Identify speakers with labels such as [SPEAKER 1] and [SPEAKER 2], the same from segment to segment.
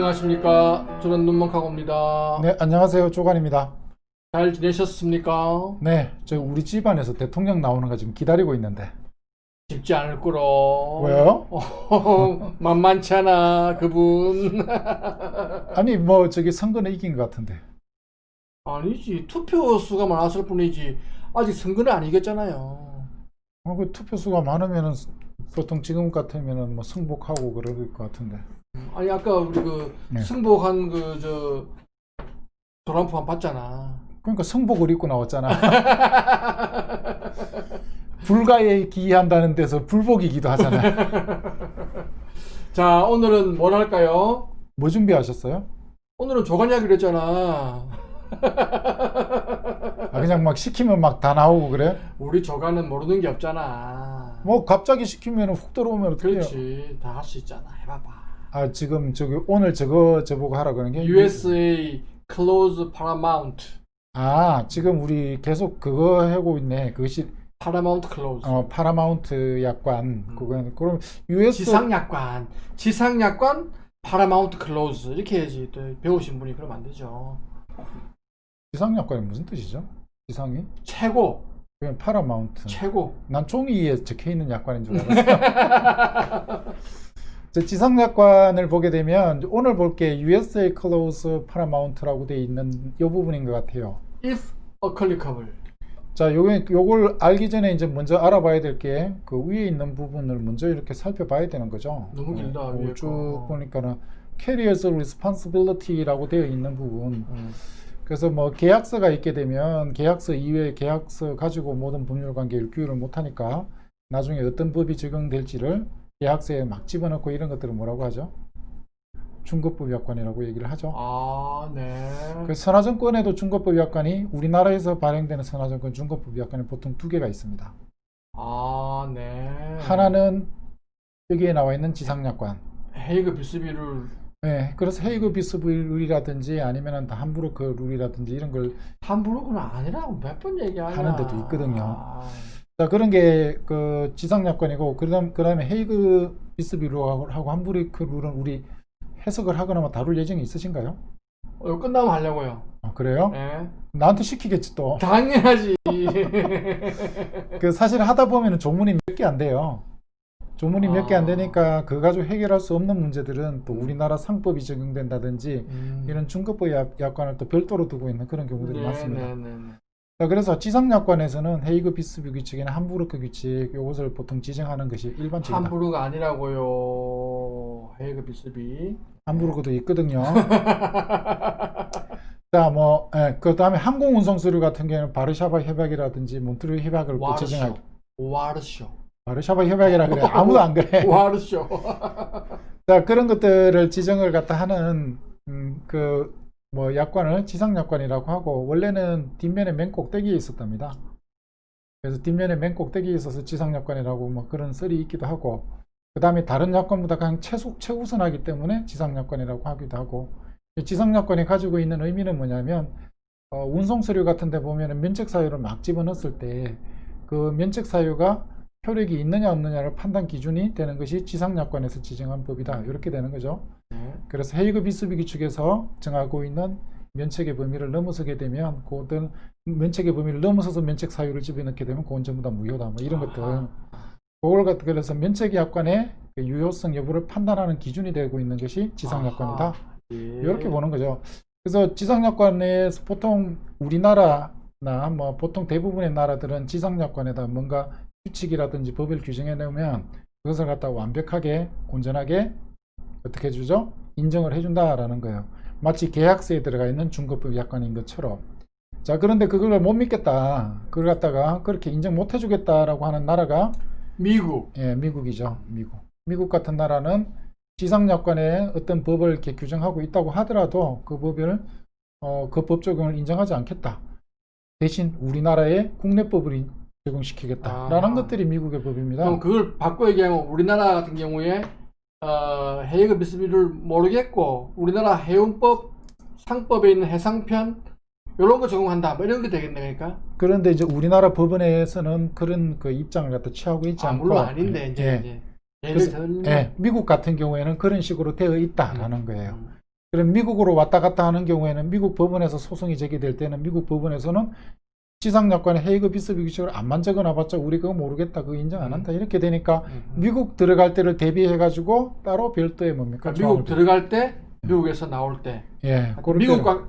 [SPEAKER 1] 안녕하십니까. 저는 눈먼카고입니다.
[SPEAKER 2] 네, 안녕하세요. 조관입니다.
[SPEAKER 1] 잘 지내셨습니까?
[SPEAKER 2] 네, 저 우리 집안에서 대통령 나오는 거 지금 기다리고 있는데.
[SPEAKER 1] 쉽지 않을 거로.
[SPEAKER 2] 왜요?
[SPEAKER 1] 만만치 않아, 그분.
[SPEAKER 2] 아니, 뭐 저기 선거는 이긴 것 같은데.
[SPEAKER 1] 아니지. 투표 수가 많았을 뿐이지. 아직 선거는 안 이겼잖아요.
[SPEAKER 2] 그 투표 수가 많으면은 보통 지금 같으면은 뭐 승복하고 그럴 것 같은데.
[SPEAKER 1] 아니, 아까 우리
[SPEAKER 2] 네.
[SPEAKER 1] 승복한 도란프 한 봤잖아.
[SPEAKER 2] 그러니까 승복을 입고 나왔잖아. 불가에 기한다는 데서 불복이기도 하잖아.
[SPEAKER 1] 자, 오늘은 뭘 할까요?
[SPEAKER 2] 뭐 준비하셨어요?
[SPEAKER 1] 오늘은 조간 이야기를 했잖아.
[SPEAKER 2] 그냥 막 시키면 막 다 나오고 그래?
[SPEAKER 1] 우리 조간은 모르는 게 없잖아.
[SPEAKER 2] 뭐 갑자기 시키면 훅 들어오면 어떡해요?
[SPEAKER 1] 그렇지. 다 할 수 있잖아. 해봐봐.
[SPEAKER 2] 지금 저기 오늘 저보고 하라 그러는 게
[SPEAKER 1] USA Close Paramount.
[SPEAKER 2] 지금 우리 계속 그거 하고 있네. 그것이
[SPEAKER 1] Paramount Close.
[SPEAKER 2] 파라마운트 약관. 그럼 US
[SPEAKER 1] 지상약관 Paramount Close 이렇게 해야지. 또 배우신 분이 그러면 안 되죠.
[SPEAKER 2] 지상 약관이 무슨 뜻이죠? 지상이?
[SPEAKER 1] 최고.
[SPEAKER 2] 그냥 파라마운트.
[SPEAKER 1] 최고.
[SPEAKER 2] 난 종이에 적혀 있는 약관인 줄 알았어. 지상 약관을 보게 되면 오늘 볼 게 USA Close Paramount라고 되어 있는 이 부분인 것 같아요.
[SPEAKER 1] If applicable.
[SPEAKER 2] 자, 요걸 알기 전에 이제 먼저 알아봐야 될 게 그 위에 있는 부분을 먼저 이렇게 살펴봐야 되는 거죠.
[SPEAKER 1] 너무 길다. 위에
[SPEAKER 2] 쭉 보니까는 Carrier's Responsibility라고 되어 있는 부분. 그래서 뭐 계약서가 있게 되면 계약서 이외에 계약서 가지고 모든 법률 관계를 규율을 못하니까 나중에 어떤 법이 적용될지를 계약서에 막 집어넣고 이런 것들을 뭐라고 하죠? 중거법 약관이라고 얘기를 하죠.
[SPEAKER 1] 네.
[SPEAKER 2] 그 선화증권에도 중거법 약관이 우리나라에서 발행되는 선화증권 중거법 약관이 보통 두 개가 있습니다.
[SPEAKER 1] 네.
[SPEAKER 2] 하나는 여기에 나와 있는 지상약관.
[SPEAKER 1] 헤이그 비스비를.
[SPEAKER 2] 네, 그래서 헤이그 비스비 룰이라든지 아니면은 함부르크 룰이라든지 이런 걸
[SPEAKER 1] 함부르크는 아니라고 몇 번 얘기하냐.
[SPEAKER 2] 하는 데도 있거든요. 자, 그런 게 그 지상약관이고 그다음에 헤이그 비스비 룰하고 함부르크 룰은 우리 해석을 하거나 뭐 다룰 예정이 있으신가요?
[SPEAKER 1] 이거 끝나면 하려고요.
[SPEAKER 2] 그래요?
[SPEAKER 1] 네.
[SPEAKER 2] 나한테 시키겠지 또.
[SPEAKER 1] 당연하지.
[SPEAKER 2] 사실 하다 보면은 조문이 몇 개 안 돼요. 조문이 몇 개 안 되니까 그거 가지고 해결할 수 없는 문제들은 또 우리나라 상법이 적용된다든지 이런 중거법 약관을 또 별도로 두고 있는 그런 경우들이 많습니다. 자, 그래서 지상약관에서는 헤이그 비스비 규칙이나 함부르크 규칙 이것을 보통 지정하는 것이 일반적이다.
[SPEAKER 1] 함부르크 아니라고요. 헤이그 비스비.
[SPEAKER 2] 함부르크도 있거든요. 자, 그 다음에 항공운송 서류 같은 경우는 바르샤바 협약이라든지 몬트리올 협약을 또 지정하고.
[SPEAKER 1] 와르쇼.
[SPEAKER 2] 바르샤바 협약이라 그래. 아무도 안 그래.
[SPEAKER 1] 와르쇼.
[SPEAKER 2] 자, 그런 것들을 지정을 갖다 하는 약관을 지상약관이라고 하고, 원래는 뒷면에 맨 꼭대기에 있었답니다. 그래서 뒷면에 맨 꼭대기에 있어서 지상약관이라고 뭐 그런 썰이 있기도 하고, 그 다음에 다른 약관보다 그냥 최우선하기 때문에 지상약관이라고 하기도 하고, 지상약관이 가지고 있는 의미는 뭐냐면 운송서류 같은 데 보면 면책사유를 막 집어넣었을 때 그 면책사유가 효력이 있느냐 없느냐를 판단 기준이 되는 것이 지상약관에서 지정한 법이다. 이렇게 되는 거죠. 그래서 헤이그 비스비 규칙에서 정하고 있는 면책의 범위를 넘어서게 되면 그것들 면책의 범위를 넘어서서 면책 사유를 집어넣게 되면 그건 전부 다 무효다. 뭐 이런 것들. 그래서 면책 약관의 유효성 여부를 판단하는 기준이 되고 있는 것이 지상약관이다. 이렇게 보는 거죠. 그래서 지상약관에서 보통 우리나라나 뭐 보통 대부분의 나라들은 지상약관에다 뭔가 규칙이라든지 법을 규정해 놓으면 그것을 갖다 완벽하게 온전하게 어떻게 해주죠? 인정을 해준다라는 거예요. 마치 계약서에 들어가 있는 중거법 약관인 것처럼. 자, 그런데 그걸 못 믿겠다. 그걸 갖다가 그렇게 인정 못 해주겠다라고 하는 나라가
[SPEAKER 1] 미국.
[SPEAKER 2] 예, 미국이죠. 미국 같은 나라는 지상약관에 어떤 법을 이렇게 규정하고 있다고 하더라도 그 법을 그 법 적용을 인정하지 않겠다. 대신 우리나라의 국내법을 적용시키겠다라는 것들이 미국의 법입니다.
[SPEAKER 1] 그럼 그걸 바꿔 얘기하면 우리나라 같은 경우에 헤이그 비스비를 모르겠고 우리나라 해운법 상법에 있는 해상편 이런 거 적용한다 뭐 이런 게 되겠네. 그러니까
[SPEAKER 2] 그런데 이제 우리나라 법원에서는 그런 그 입장을 갖다 취하고 있지 않고
[SPEAKER 1] 물론 아닌데 이제 예를 들면
[SPEAKER 2] 미국 같은 경우에는 그런 식으로 되어 있다라는 거예요. 그럼 미국으로 왔다 갔다 하는 경우에는 미국 법원에서 소송이 제기될 때는 미국 법원에서는 지상약관의 헤이그 비스비 규칙을 안만 적어놔봤자 우리 그거 모르겠다, 그거 인정 안 한다 이렇게 되니까 미국 들어갈 때를 대비해 가지고 따로 별도의 뭡니까?
[SPEAKER 1] 그러니까 미국 들어갈 때, 미국에서 나올 때,
[SPEAKER 2] 예,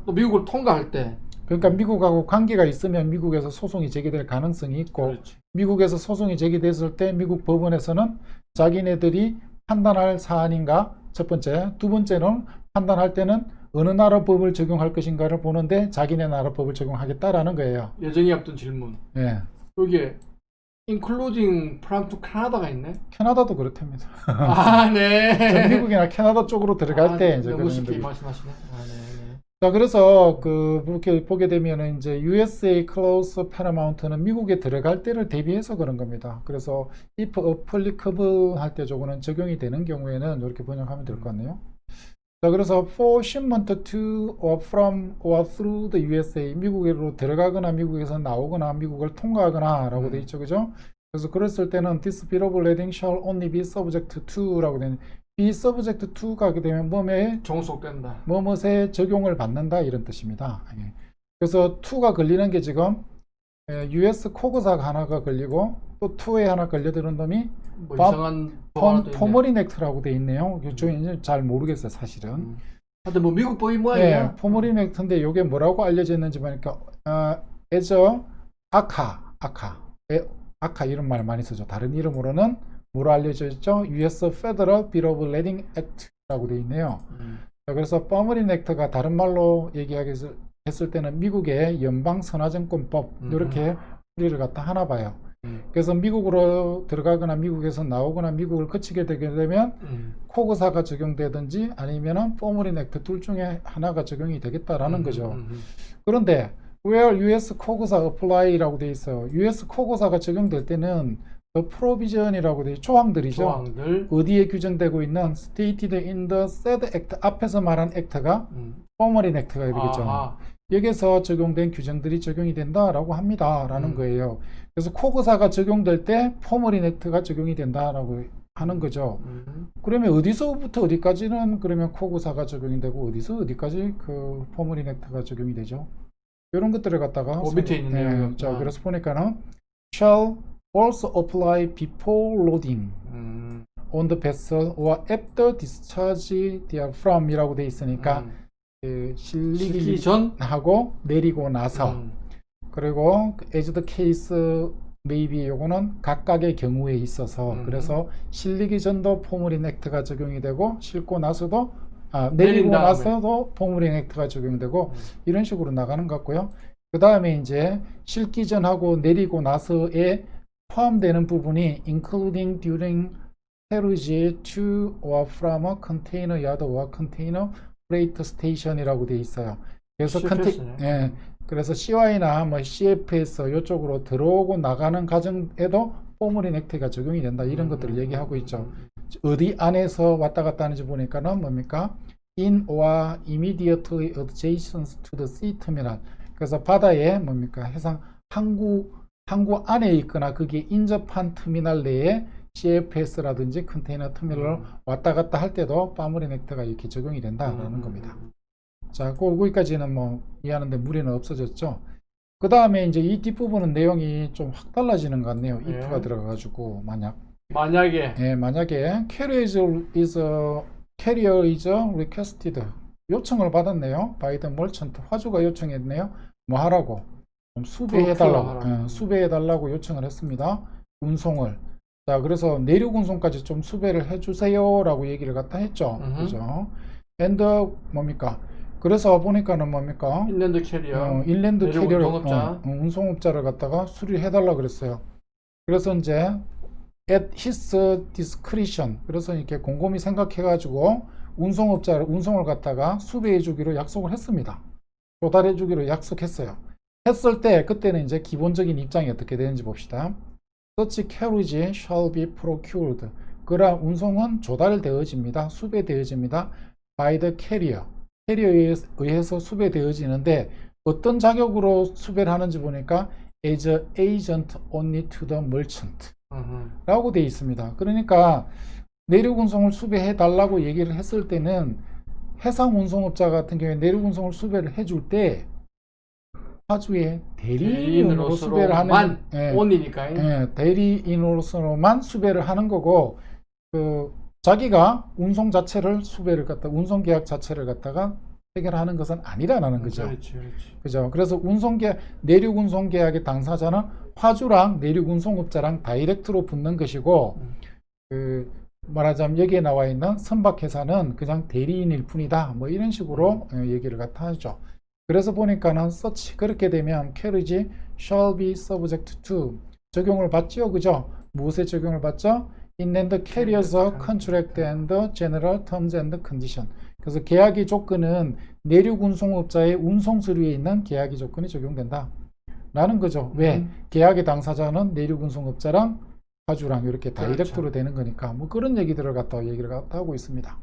[SPEAKER 1] 또 미국을 통과할 때.
[SPEAKER 2] 그러니까 미국하고 관계가 있으면 미국에서 소송이 제기될 가능성이 있고,
[SPEAKER 1] 그렇지.
[SPEAKER 2] 미국에서 소송이 제기됐을 때 미국 법원에서는 자기네들이 판단할 사안인가, 첫 번째. 두 번째는 판단할 때는 어느 나라 법을 적용할 것인가를 보는데 자기네 나라 법을 적용하겠다라는 거예요.
[SPEAKER 1] 예정이 없던 질문.
[SPEAKER 2] 예.
[SPEAKER 1] 여기에 including 프랑스 to 캐나다가 있네.
[SPEAKER 2] 캐나다도 그렇답니다.
[SPEAKER 1] 아, 네.
[SPEAKER 2] 전 미국이나 캐나다 쪽으로 들어갈 때 이제
[SPEAKER 1] 너무
[SPEAKER 2] 그런
[SPEAKER 1] 쉽게
[SPEAKER 2] 분들이.
[SPEAKER 1] 말씀하시네. 아, 네.
[SPEAKER 2] 자, 그래서 이렇게 보게 되면은 이제 USA Close Paramount는 미국에 들어갈 때를 대비해서 그런 겁니다. 그래서 if applicable 할 때 저거는 적용이 되는 경우에는 이렇게 번역하면 될 것 같네요. 자, 그래서 for shipment to or from or through the USA, 미국으로 들어가거나 미국에서 나오거나 미국을 통과하거나 라고 돼 있죠, 그죠? 그래서 그랬을 때는 this bill of lading shall only be subject to 라고 되는, be subject to가 하게 되면 뭐뭐에
[SPEAKER 1] 종속된다.
[SPEAKER 2] 뭐뭐에 적용을 받는다 이런 뜻입니다. 예. 그래서 to가 걸리는 게 지금 US 코그사가 하나가 걸리고 또 to에 하나 걸려드는 놈이
[SPEAKER 1] 뭐 이상한
[SPEAKER 2] 포머린 액트라고 돼 있네요. 저 이제 잘 모르겠어요, 사실은.
[SPEAKER 1] 하여튼 뭐 미국 법이 뭐야?
[SPEAKER 2] 네, 포머린 액트인데 이게 뭐라고 알려져 있는지 보니까 as 아카 이런 말 많이 쓰죠. 다른 이름으로는 뭐로 알려져 있죠? US Federal Bill of Lading Act라고 돼 있네요. 자, 그래서 포머린 액트가 다른 말로 얘기했을 때는 미국의 연방 선화증권법 이렇게 풀이를 갖다 하나 봐요. 그래서 미국으로 들어가거나 미국에서 나오거나 미국을 거치게 되게 되면 코그사가 적용되든지 아니면은 포머린 액트 둘 중에 하나가 적용이 되겠다라는 거죠. 그런데 where US 코그사 apply라고 돼 있어요. US 코그사가 적용될 때는 the provision이라고 돼 조항들이죠.
[SPEAKER 1] 조항들.
[SPEAKER 2] 어디에 규정되고 있는 stated in the said act 앞에서 말한 액트가 포머린 액트가 되겠죠.
[SPEAKER 1] 아하.
[SPEAKER 2] 여기서 적용된 규정들이 적용이 된다라고 합니다라는 거예요. 그래서 코그사가 적용될 때 포머린 액트가 적용이 된다라고 하는 거죠. 그러면 어디서부터 어디까지는 그러면 코그사가 적용이 되고 어디서 어디까지 그 포머린 액트가 적용이 되죠? 이런 것들을 갖다가
[SPEAKER 1] 밑에 있는 내용.
[SPEAKER 2] 자, 그래서 보니까는 shall also apply before loading on the vessel or after discharge therefrom 이라고 돼 있으니까 실리기 전하고 내리고 나서 그리고 as the case may be 요거는 각각의 경우에 있어서 그래서 실리기 전도 포머린 액트가 적용이 되고 싣고 나서도 내리고 나서도 포머린 액트가 적용되고 이런 식으로 나가는 것 같고요. 그 다음에 이제 싣기 전하고 내리고 나서에 포함되는 부분이 including during carriage to or from a container yard or container freight station이라고 되어 있어요. 그래서 그래서 CY나 뭐 CF에서 이쪽으로 들어오고 나가는 과정에도 포머린 액트가 적용이 된다 이런 것들을 얘기하고 있죠. 어디 안에서 왔다 갔다 하는지 보니까는 뭡니까? In or immediately adjacent to the sea terminal. 그래서 바다에 뭡니까? 해상 항구 안에 있거나 그게 인접한 터미널 내에 CFS라든지 컨테이너 터미널로 왔다 갔다 할 때도 포머린 액트가 이렇게 적용이 된다라는 겁니다. 자, 거기까지는 뭐 이해하는데 무리는 없어졌죠. 그 다음에 이제 이 뒷부분은 내용이 좀 확 달라지는 것 같네요. if가 들어가가지고 만약에 carrier is requested 요청을 받았네요. by the merchant 화주가 요청했네요. 뭐 하라고? 수배해달라고 요청을 했습니다. 운송을. 자, 그래서 내륙 운송까지 좀 수배를 해주세요 라고 얘기를 갖다 했죠. 그죠? and 뭡니까? 그래서 보니까는 뭡니까?
[SPEAKER 1] 인랜드 캐리어.
[SPEAKER 2] 인랜드 캐리어
[SPEAKER 1] 운송업자.
[SPEAKER 2] 운송업자를 갖다가 수리해달라 그랬어요. 그래서 이제 at his discretion. 그래서 이렇게 곰곰이 생각해가지고 운송을 갖다가 수배해주기로 약속을 했습니다. 조달해주기로 약속했어요. 했을 때 그때는 이제 기본적인 입장이 어떻게 되는지 봅시다. Such carriage shall be procured. 그러한 운송은 조달되어집니다. 수배되어집니다. by the carrier. 캐리어에 의해서 수배되어지는데 어떤 자격으로 수배를 하는지 보니까 as agent only to the merchant 라고 되어 있습니다. 그러니까 내륙 운송을 수배해 달라고 얘기를 했을 때는 해상 운송업자 같은 경우에 내륙 운송을 수배를 해줄 때 파주에 대리인으로 수배를 하는
[SPEAKER 1] 온이니까.
[SPEAKER 2] 대리인으로서만 수배를 하는 거고 자기가 운송 자체를 수배를 갖다 운송 계약 자체를 갖다가 해결하는 것은 아니라는 거죠.
[SPEAKER 1] 그렇지.
[SPEAKER 2] 그죠? 그래서 내륙 운송 계약의 당사자는 화주랑 내륙 운송업자랑 다이렉트로 붙는 것이고 말하자면 여기에 나와 있는 선박회사는 그냥 대리인일 뿐이다. 뭐 이런 식으로 얘기를 갖다 하죠. 그래서 보니까는 such 그렇게 되면 carriage shall be subject to 적용을 받지요. 그죠? 무엇에 적용을 받죠? Inland carriers contract and general terms and condition. 그래서 계약의 조건은 내륙 운송업자의 운송 서류에 있는 계약의 조건이 적용된다. 라는 거죠. 왜? 계약의 당사자는 내륙 운송업자랑 화주랑 이렇게 다이렉트로 되는 거니까 뭐 그런 얘기들을 갖다 얘기를 갖다 하고 있습니다.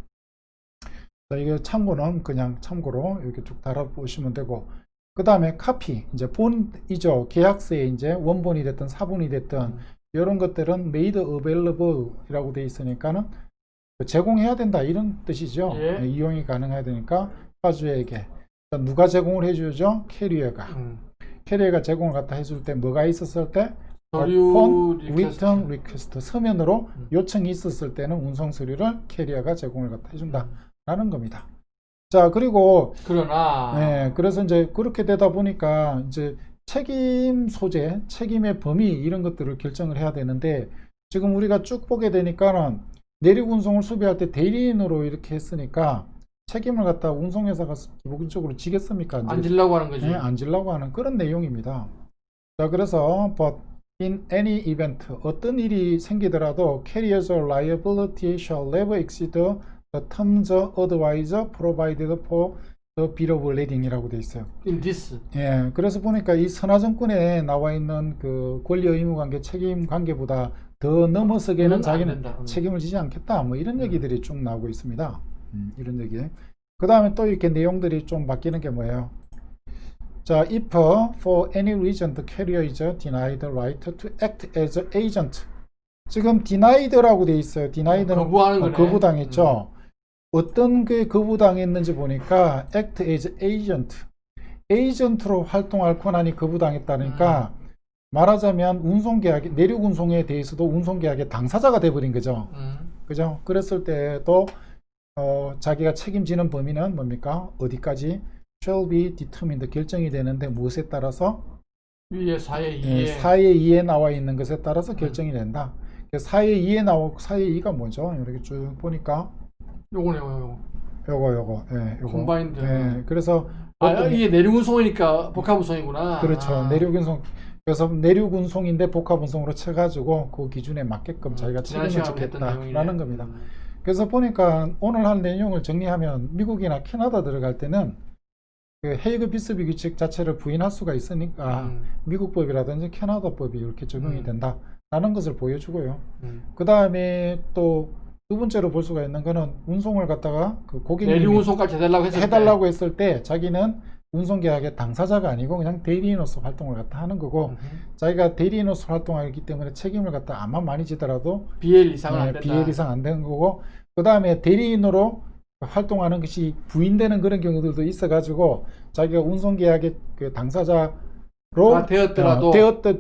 [SPEAKER 2] 자, 이게 참고는 그냥 참고로 이렇게 쭉 달아보시면 되고 그 다음에 카피 이제 본이죠. 계약서에 이제 원본이 됐든 사본이 됐든 이런 것들은 made available 이라고 되어 있으니까는 제공해야 된다 이런 뜻이죠.
[SPEAKER 1] 예.
[SPEAKER 2] 이용이 가능해야 되니까 화주에게 누가 제공을 해주죠? 캐리어가 제공을 갖다 해줄 때 뭐가 있었을 때
[SPEAKER 1] 서류
[SPEAKER 2] return request 서면으로 요청이 있었을 때는 운송 서류를 캐리어가 제공을 갖다 해준다 라는 겁니다. 자, 그리고
[SPEAKER 1] 그러나
[SPEAKER 2] 그래서 이제 그렇게 되다 보니까 이제 책임 소재, 책임의 범위 이런 것들을 결정을 해야 되는데 지금 우리가 쭉 보게 되니까는 내륙 운송을 수배할 때 대리인으로 이렇게 했으니까 책임을 갖다 운송회사가 기본적으로 지겠습니까?
[SPEAKER 1] 안 지려고 하는 거지.
[SPEAKER 2] 안 지려고 하는 그런 내용입니다. 자, 그래서 but in any event 어떤 일이 생기더라도 carrier's liability shall never exceed the terms otherwise provided for the bill of lading이라고 되어 있어요.
[SPEAKER 1] In this.
[SPEAKER 2] 예, 그래서 보니까 이 선화증권에 나와 있는 그 권리 의무 관계, 책임 관계보다 더 넘어서게는 자기는 책임을 지지 않겠다. 뭐 이런 얘기들이 쭉 나오고 있습니다. 이런 얘기. 그 다음에 또 이렇게 내용들이 좀 바뀌는 게 뭐예요? 자, if for any reason the carrier is denied the right to act as agent. 지금 denied라고 돼 있어요. denied는 거부당했죠. 어떤 게 거부당했는지 보니까 act as agent. 에이전트로 활동할 권한이 거부당했다니까 말하자면 운송계약, 내륙 운송에 대해서도 운송계약의 당사자가 돼버린 거죠. 그죠? 그랬을 때도 자기가 책임지는 범위는 뭡니까? 어디까지? shall be determined 결정이 되는데 무엇에 따라서?
[SPEAKER 1] 위에 4의 2에
[SPEAKER 2] 4의 2에 나와 있는 것에 따라서 결정이 된다. 4의 2에 나오고 4의 2가 뭐죠? 이렇게 쭉 보니까
[SPEAKER 1] 요거.
[SPEAKER 2] 예, 요거.
[SPEAKER 1] 콤바인드.
[SPEAKER 2] 예, 그래서
[SPEAKER 1] 이게 내륙 운송이니까 복합 운송이구나.
[SPEAKER 2] 그렇죠. 내륙 운송. 그래서 내륙 운송인데 복합 운송으로 쳐가지고 그 기준에 맞게끔 자기가 책임을 지겠다라는 겁니다. 그래서 보니까 오늘 할 내용을 정리하면 미국이나 캐나다 들어갈 때는 그 헤이그 비스비 규칙 자체를 부인할 수가 있으니까 미국 법이라든지 캐나다 법이 이렇게 적용이 된다라는 것을 보여주고요. 그 다음에 또 두 번째로 볼 수가 있는 거는 운송을 갖다가 그 고객님이
[SPEAKER 1] 내륙 운송까지
[SPEAKER 2] 해달라고 했을 때 자기는 운송계약의 당사자가 아니고 그냥 대리인으로서 활동을 갖다 하는 거고 자기가 대리인으로서 활동하기 때문에 책임을 갖다 아마 많이 지더라도
[SPEAKER 1] BL 이상은 안 된다.
[SPEAKER 2] BL 이상 안 되는 거고 그 다음에 대리인으로 활동하는 것이 부인되는 그런 경우들도 있어 가지고 자기가 운송계약의 그 당사자로
[SPEAKER 1] 되었더라도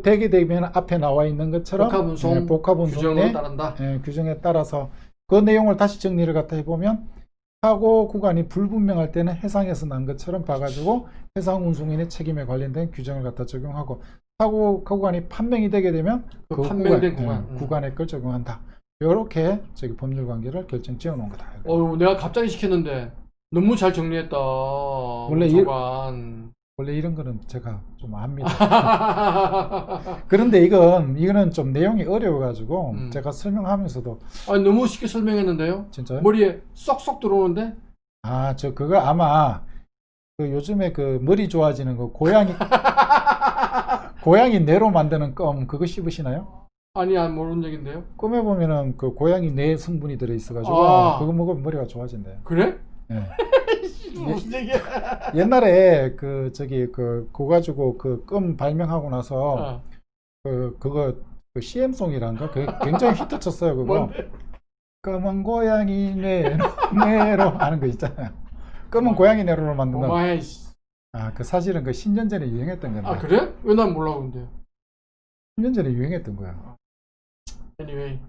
[SPEAKER 2] 되게 되면 앞에 나와 있는 것처럼 복합 운송의 규정에 따라서 그 내용을 다시 정리를 갖다 해보면 사고 구간이 불분명할 때는 해상에서 난 것처럼 봐가지고 해상 운송인의 책임에 관련된 규정을 갖다 적용하고 사고 구간이 판명이 되게 되면 그
[SPEAKER 1] 판명된
[SPEAKER 2] 구간에 걸 적용한다. 이렇게 저기 법률 관계를 결정 지어 놓은 거다.
[SPEAKER 1] 내가 갑자기 시켰는데 너무 잘 정리했다.
[SPEAKER 2] 원래 이런 거는 제가 좀 압니다. 그런데 이거는 좀 내용이 어려워가지고 제가 설명하면서도
[SPEAKER 1] 너무 쉽게 설명했는데요.
[SPEAKER 2] 진짜요?
[SPEAKER 1] 머리에 쏙쏙 들어오는데?
[SPEAKER 2] 그거 아마 그 요즘에 그 머리 좋아지는 거 고양이 뇌로 만드는 껌 그거 씹으시나요?
[SPEAKER 1] 아니, 안 모르는 얘긴데요.
[SPEAKER 2] 껌에 보면은 그 고양이 뇌 성분이 들어있어가지고 그거 먹으면 머리가 좋아진대요.
[SPEAKER 1] 그래?
[SPEAKER 2] 네.
[SPEAKER 1] 무슨 얘기야?
[SPEAKER 2] 옛날에 그거 가지고 그 껌 발명하고 나서 그거 CM송이란가? 그게 굉장히 히트쳤어요. 그거.
[SPEAKER 1] 뭔데?
[SPEAKER 2] 검은 고양이 뇌로 하는 거 있잖아요. 검은 고양이 내로를 만든다.
[SPEAKER 1] 어마해. 씨.
[SPEAKER 2] 아, 그 사실은 그 10년 전에 유행했던 건데.
[SPEAKER 1] 아 그래? 왜 난 몰라 근데.
[SPEAKER 2] 10년 전에 유행했던 거야.
[SPEAKER 1] anyway,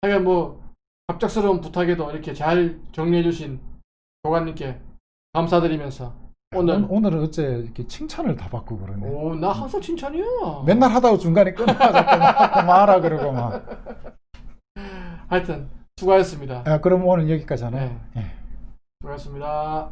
[SPEAKER 1] 하여간 뭐 갑작스러운 부탁에도 이렇게 잘 정리해주신 교관님께 감사드리면서
[SPEAKER 2] 오늘은 어째 이렇게 칭찬을 다 받고 그러네.
[SPEAKER 1] 오, 나 항상 칭찬이야.
[SPEAKER 2] 맨날 하다가 중간에 끊어가지고 말아 그러고 막.
[SPEAKER 1] 하여튼 수고하셨습니다.
[SPEAKER 2] 아, 그럼 오늘 여기까지 하나요?
[SPEAKER 1] 네.
[SPEAKER 2] 예.
[SPEAKER 1] 수고하셨습니다.